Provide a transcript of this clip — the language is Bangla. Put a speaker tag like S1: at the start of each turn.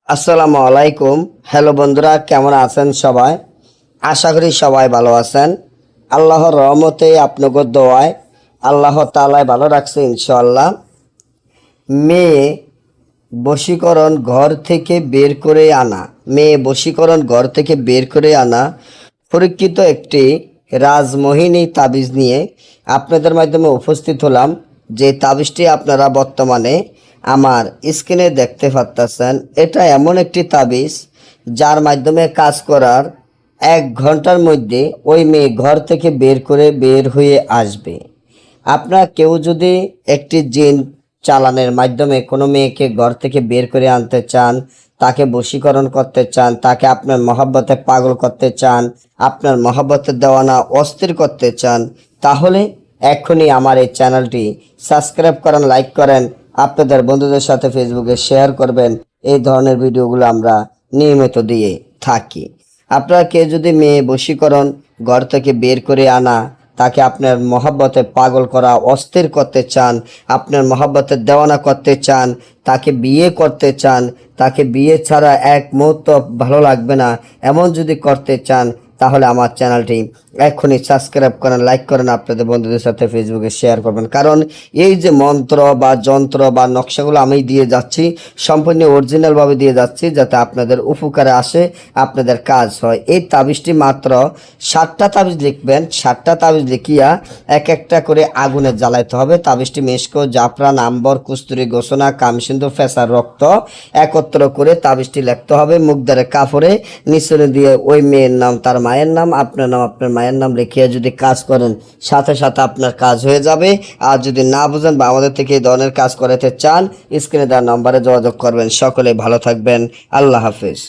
S1: আসসালামু আলাইকুম। হ্যালো বন্ধুরা, কেমন আছেন সবাই? আশা করি সবাই ভালো আছেন। আল্লাহর রহমতে আপনাকে দোয়ায় আল্লাহ তাআলাই ভালো রাখছে ইনশাআল্লাহ। মেয়ে বশীকরণ ঘর থেকে বের করে আনা মেয়ে বশীকরণ ঘর থেকে বের করে আনা পরীক্ষিত একটি রাজমোহিনী তাবিজ নিয়ে আপনাদের মাধ্যমে উপস্থিত হলাম। যে তাবিজটি আপনারা বর্তমানে আমার স্ক্রিনে দেখতে পাচ্ছেন, এটা এমন একটি তাবিজ যার মাধ্যমে কাজ করার 1 ঘন্টার মধ্যে ওই মেয়ে ঘর থেকে বের হয়ে আসবে। আপনার কেউ যদি একটি জিন চালানের মাধ্যমে কোনো মেয়েকে ঘর থেকে বের করে আনতে চান, তাকে বশীকরণ করতে চান, তাকে আপনার মহব্বতে পাগল করতে চান, আপনার মহব্বতে দেওয়ানা অস্থির করতে চান, তাহলে এখনই আমার এই চ্যানেলটি সাবস্ক্রাইব করেন, লাইক করেন, আপনাদের বন্ধুদের সাথে ফেসবুকে শেয়ার করবেন। এই ধরনের ভিডিওগুলো আমরা নিয়মিত দিয়ে থাকি। আপনারা কেউ যদি মেয়ে বশীকরণ ঘর থেকে বের করে আনা, তাকে আপনার মহব্বতে পাগল করা অস্থির করতে চান, আপনার মহব্বতে দেওয়ানা করতে চান, তাকে বিয়ে করতে চান, তাকে বিয়ে ছাড়া এক মুহূর্ত ভালো লাগবে না, এমন যদি করতে চান, তাহলে আমার চ্যানেলটি এখনই সাবস্ক্রাইব করেন, লাইক করেন, আপনাদের বন্ধুদের সাথে ফেসবুকে শেয়ার করবেন। কারণ এই যে মন্ত্র বা যন্ত্র বা নকশাগুলো আমি দিয়ে যাচ্ছি, সম্পূর্ণ অরিজিনালভাবে দিয়ে যাচ্ছি, যাতে আপনাদের উপকারে আসে, আপনাদের কাজ হয়। এই তাবিজটি মাত্র 7টা তাবিজ লিখবেন। 7টা তাবিজ লিখিয়া একটা করে আগুনে জ্বালাইতে হবে। তাবিজটি মেশকো, জাফরান, আম্বর, কস্তুরী, গোসনা, কামসিন্দুর, ফেসার রক্ত একত্র করে তাবিজটি লিখতে হবে। মুখদারে কাপড়ে নিচনে দিয়ে ওই মেয়ের নাম, তার মায়ের নাম, আপনার নাম, আপনার মায়ের নাম লিখিয়ে যদি কাজ করেন, সাথে সাথে আপনার কাজ হয়ে যাবে। আর যদি না বুঝেন বা আমাদের থেকে এই ধরনের কাজ করাতে চান, স্ক্রিনে দেওয়া নম্বরে যোগাযোগ করবেন। সকলে ভালো থাকবেন। আল্লাহ হাফেজ।